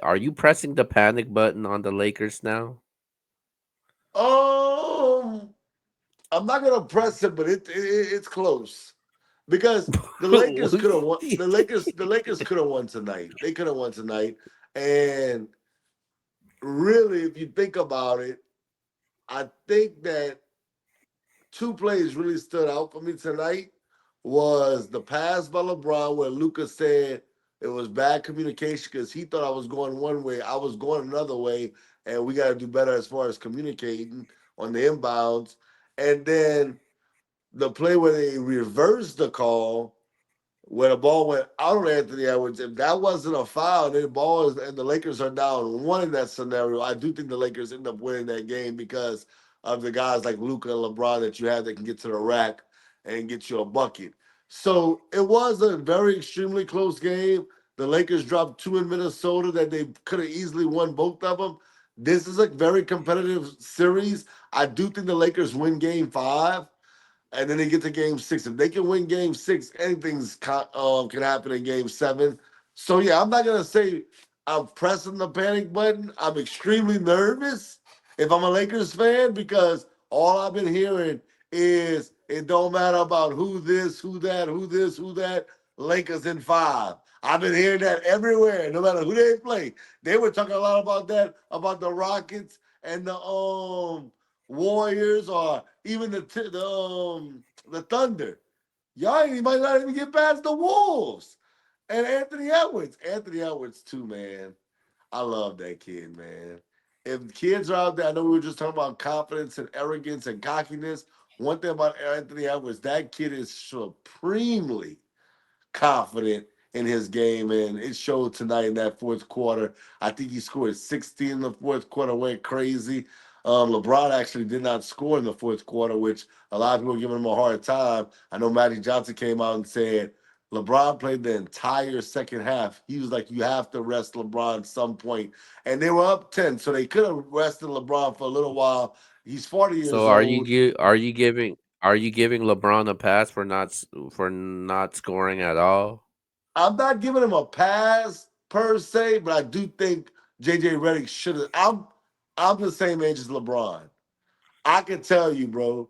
Are you pressing the panic button on the Lakers now? Um, I'm not gonna press it, but it's close because the Lakers could have won. The Lakers could have won tonight. They could have won tonight, and really, if you think about it, I think that two plays really stood out for me tonight was the pass by LeBron where Luca said it was bad communication because he thought I was going one way, I was going another way, and we got to do better as far as communicating on the inbounds. And then the play where they reversed the call where the ball went out on Anthony Edwards, if that wasn't a foul, then the ball is and the Lakers are down one in that scenario. I do think the Lakers end up winning that game because of the guys like Luka and LeBron that you have that can get to the rack and get you a bucket. So it was a very extremely close game. The Lakers dropped two in Minnesota that they could have easily won both of them. This is a very competitive series. I do think the Lakers win game five and then they get to game six. If they can win game six, anything's can happen in game seven. So yeah, I'm not gonna say I'm pressing the panic button. I'm extremely nervous if I'm a Lakers fan because all I've been hearing is it don't matter about who this, who that, who this, who that. Lakers in five. I've been hearing that everywhere, no matter who they play. They were talking a lot about that, about the Rockets and the Warriors or even the Thunder. Y'all ain't might not even get past the Wolves. And Anthony Edwards too, man. I love that kid, man. If kids are out there, I know we were just talking about confidence and arrogance and cockiness. One thing about Anthony Edwards, that kid is supremely confident in his game, and it showed tonight in that fourth quarter. I think he scored 16 in the fourth quarter, went crazy. LeBron actually did not score in the fourth quarter, which a lot of people are giving him a hard time. I know Magic Johnson came out and said LeBron played the entire second half. He was like, you have to rest LeBron at some point. And they were up 10, so they could have rested LeBron for a little while. He's 40 So years old. are you giving LeBron a pass for for not scoring at all? I'm not giving him a pass per se, but I do think JJ Redick should have. I'm the same age as LeBron. I can tell you, bro,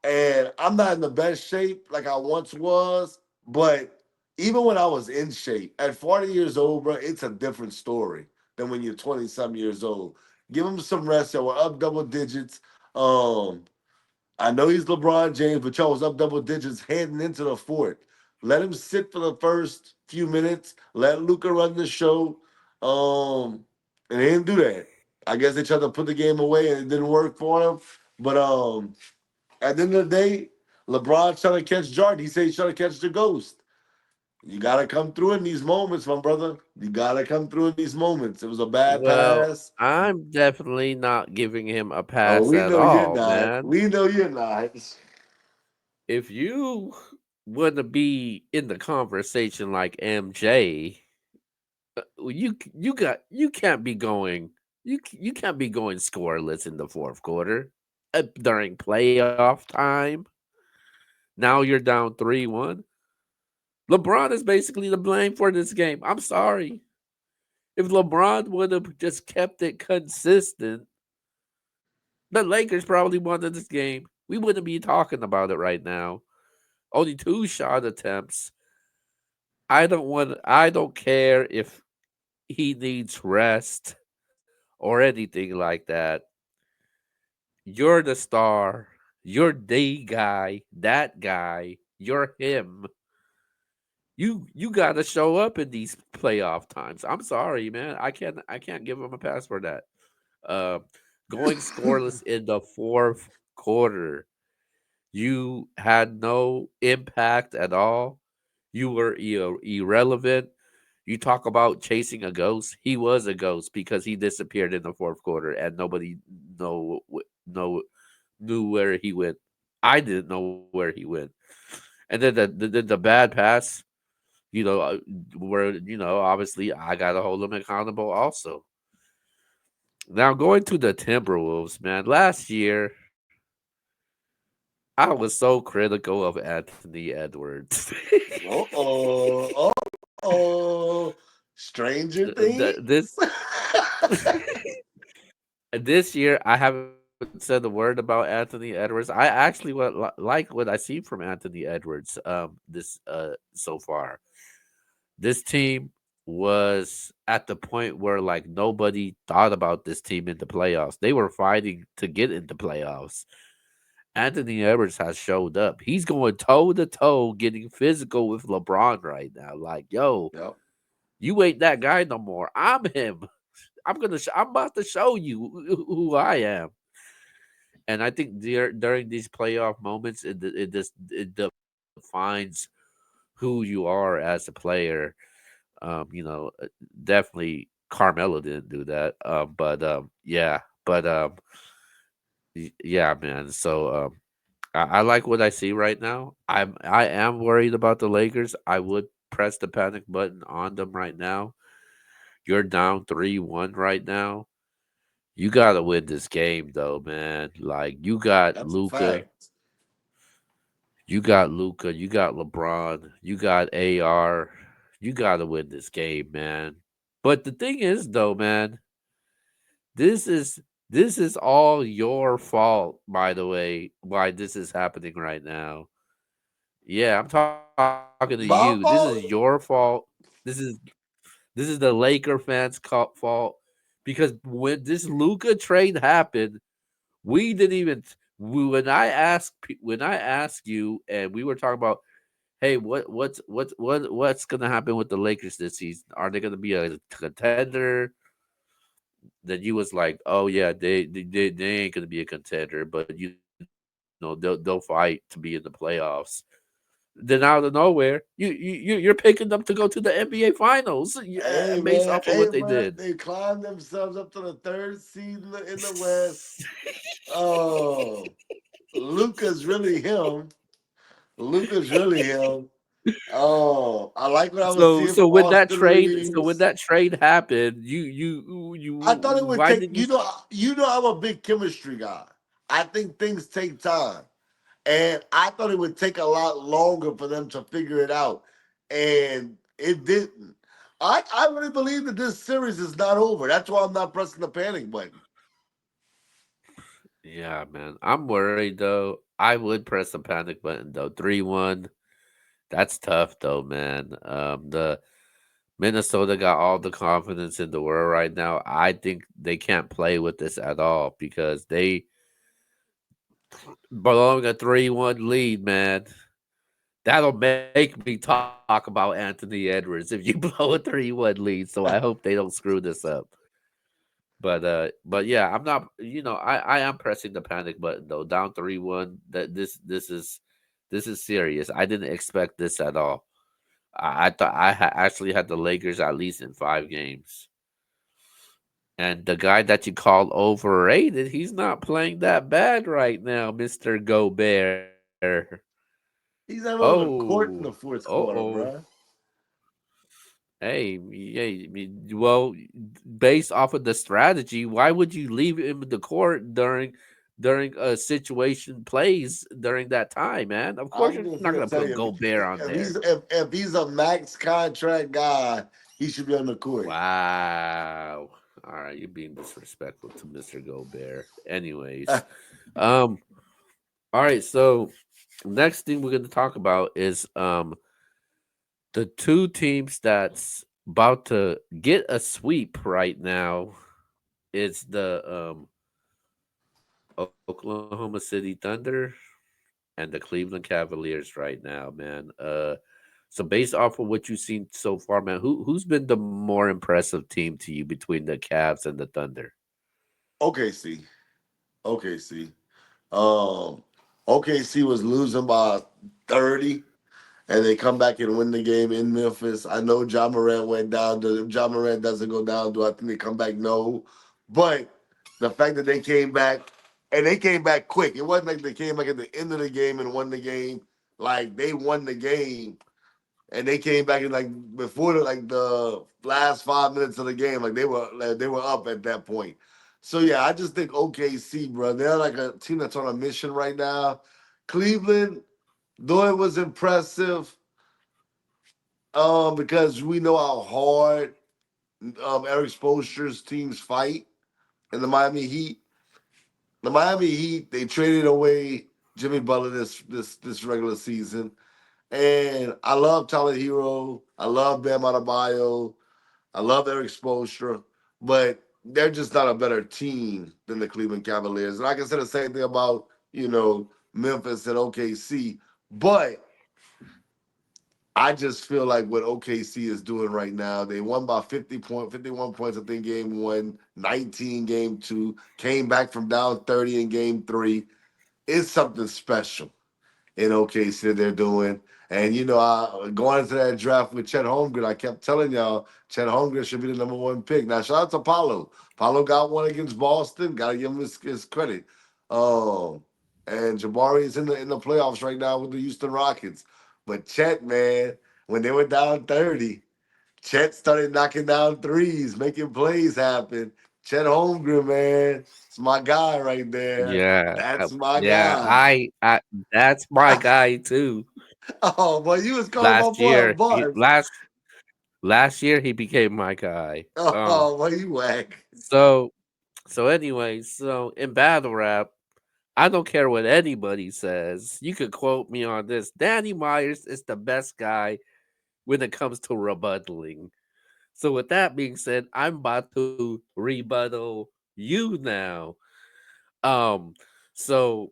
and I'm not in the best shape like I once was, but even when I was in shape, at 40 years old, bro, it's a different story than when you're 20 some years old. Give him some rest. Y'all were up double digits. Um, I know he's LeBron James, but y'all was up double digits heading into the fourth. Let him sit for the first few minutes. Let Luca run the show. And they didn't do that. I guess they tried to put the game away and it didn't work for him. But at the end of the day, LeBron trying to catch Jordan. He said he's trying to catch the ghost. You gotta come through in these moments, my brother. You gotta come through in these moments. It was a bad Well, pass. I'm definitely not giving him a Oh, pass we at know you're all, not. man. We know you're not. If you want to be in the conversation like MJ, you can't be going you can't be going scoreless in the fourth quarter during playoff time. Now you're down 3-1. LeBron is basically the blame for this game. I'm sorry. If LeBron would have just kept it consistent, the Lakers probably won this game. We wouldn't be talking about it right now. Only two shot attempts. I don't care if he needs rest or anything like that. You're the star. You're the guy, that guy. You're him. You gotta show up in these playoff times. I'm sorry, man. I can't give him a pass for that. Uh, Going scoreless in the fourth quarter. You had no impact at all. You were irrelevant. You talk about chasing a ghost. He was a ghost because he disappeared in the fourth quarter and nobody know know knew where he went. I didn't know where he went. And then the bad pass, you know, where obviously I gotta hold him accountable also. Now going to the Timberwolves, man. Last year, I was so critical of Anthony Edwards. Uh oh. Uh oh. Stranger This Things. this year, I haven't said a word about Anthony Edwards. I actually like what I see from Anthony Edwards. This so far, this team was at the point where like nobody thought about this team in the playoffs. They were fighting to get into playoffs. Anthony Edwards has showed up. He's going toe to toe, getting physical with LeBron right now. Like, yo, Yep. you ain't that guy no more. I'm him. I'm about to show you who I am. And I think during these playoff moments, it defines who you are as a player. You know, definitely Carmelo didn't do that. But yeah, but yeah, man. So I like what I see right now. I am worried about the Lakers. I would press the panic button on them right now. You're down 3-1 right now. You gotta win this game though, man. Like That's a fact. You got LeBron, you got AR. You gotta win this game, man. But the thing is though, man, this is this is all your fault, by the way, why this is happening right now. Yeah, I'm talking to you. This is My your fault. fault. This is this is the Laker fans' fault because when this Luca trade happened, we didn't even when I asked you and we were talking about, hey, what's gonna happen with the Lakers this season? Are they gonna be a contender? Then you was like, oh yeah, they ain't gonna be a contender, but you know they'll fight to be in the playoffs. Then out of nowhere, you're picking them to go to the NBA Finals based off of what Hey they man, did. they climbed themselves up to the third seed in the West. Oh, Luca's really him. Luca's really him. Oh, I like what I was So seeing so from when that Austin trade so when Reeves. that trade happened, I thought it would why take didn't you? you know I'm a big chemistry guy. I think things take time. And I thought it would take a lot longer for them to figure it out. And it didn't. I really believe that this series is not over. That's why I'm not pressing the panic button. Yeah, man. I'm worried though. I would press the panic button though. 3-1. That's tough though, man. The Minnesota got all the confidence in the world right now. I think they can't play with this at all because they blowing a 3-1 lead, man. That'll make me talk about Anthony Edwards if you blow a 3-1 lead. So I hope they don't screw this up. But yeah, I'm not. I am pressing the panic button though. Down 3-1. That this is serious. I didn't expect this at all. I thought actually had the Lakers at least in 5 games. And the guy that you called overrated, he's not playing that bad right now, Mister Gobert. He's not on the Oh, court in the fourth quarter, oh. bro. Hey, well, based off of the strategy, why would you leave him in the court during a situation plays during that time, man? Of course, I'm you're not just gonna gonna put tell you, Gobert on if there. he's a max contract guy, he should be on the court. Wow. All right, you're being disrespectful to Mister Gobert. Anyways, um, all right. So next thing we're gonna talk about is the two teams that's about to get a sweep right now. It's the Oklahoma City Thunder and the Cleveland Cavaliers right now, man. So based off of what you've seen so far, man, who's been the more impressive team to you between the Cavs and the Thunder? OKC. OKC. Um, OKC was losing by 30, and they come back and win the game in Memphis. I know John Morant went down. If John Morant doesn't go down, do I think they come back? No. But the fact that they came back, and they came back quick. It wasn't like they came back at the end of the game and won the game. Like they won the game, and they came back in like before the last 5 minutes of the game. Like they were up at that point. So yeah, I just think OKC, bro, they're like a team that's on a mission right now. Cleveland, though it was impressive, because we know how hard Eric Spoelstra's teams fight in the Miami Heat. The Miami Heat, they traded away Jimmy Butler this regular season. And I love Tyler Hero. I love Bam Adebayo. I love Eric Spoelstra. But they're just not a better team than the Cleveland Cavaliers. And I can say the same thing about, Memphis and OKC. But I just feel like what OKC is doing right now, they won by 51 points, I think, game one, 19 game two, came back from down 30 in game three. It's something special in OKC they're doing. And going into that draft with Chet Holmgren, I kept telling y'all Chet Holmgren should be the number one pick. Now shout out to Paulo. Paulo got one against Boston. Got to give him his credit. Um, and Jabari is in the playoffs right now with the Houston Rockets. But Chet, man, when they were down 30, Chet started knocking down threes, making plays happen. Chet Holmgren, man, it's my guy right there. Yeah, That's my yeah. guy. I that's my guy too. Oh, boy, you was calling my Last boy a year, bust. last year he became my guy. Oh, boy, you whack. So anyway, so in battle rap, I don't care what anybody says. You could quote me on this. Danny Myers is the best guy when it comes to rebuttaling. So with that being said, I'm about to rebuttal you now. Um, so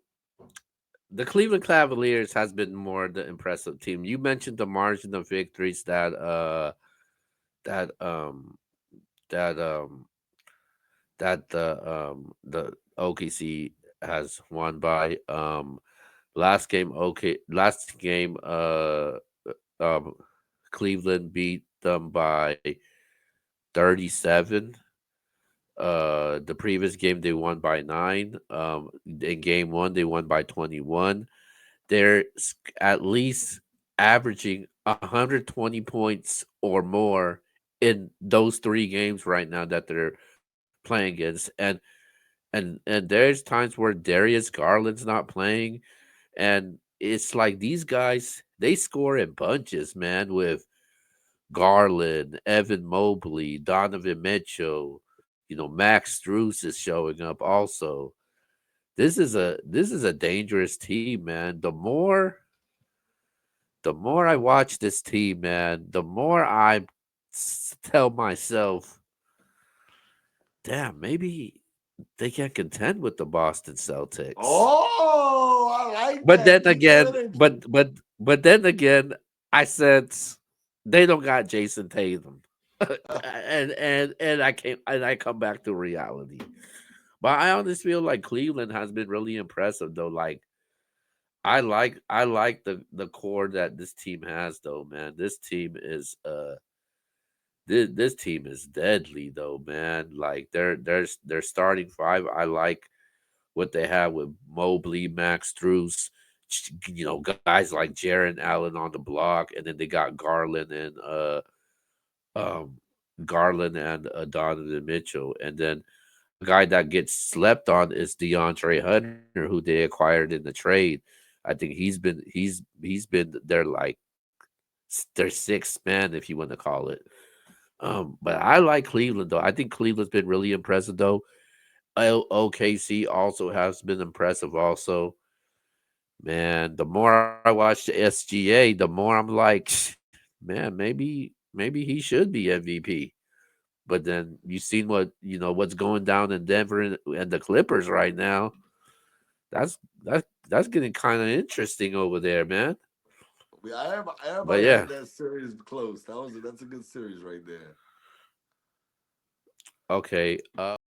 the Cleveland Cavaliers has been more the impressive team. You mentioned the margin of victories that that the OKC has won by. Last game um Cleveland beat them by 37. The previous game they won by 9. In game 1 they won by 21. They're at least averaging 120 points or more in those 3 games right now that they're playing against. And there's times where Darius Garland's not playing, and it's like these guys they score in bunches, man, with Garland, Evan Mobley, Donovan Mitchell, Max Strus is showing up also. This is a dangerous team, man. The more I watch this team, man, the more I tell myself, damn, maybe they can contend with the Boston Celtics. Oh, I like But then that. Keep that again, energy. but then again, I said they don't got Jason Tatum, and I come back to reality. But I honestly feel like Cleveland has been really impressive though. Like I like the core that this team has though, man. This team is deadly though, man. Like their starting five. I like what they have with Mobley, Max Struess, guys like Jaron Allen on the block, and then they got um Garland and Donovan Mitchell, and then a guy that gets slept on is DeAndre Hunter, who they acquired in the trade. I think he's been their sixth man, if you want to call it. But I like Cleveland though. I think Cleveland's been really impressive though. OKC also has been impressive also. Man, the more I watch the SGA, the more I'm like, man, maybe he should be MVP. But then you seen what's going down in Denver and the Clippers right now. That's getting kind of interesting over there, man. But Everybody yeah, had that series close. That's a good series right there. okay.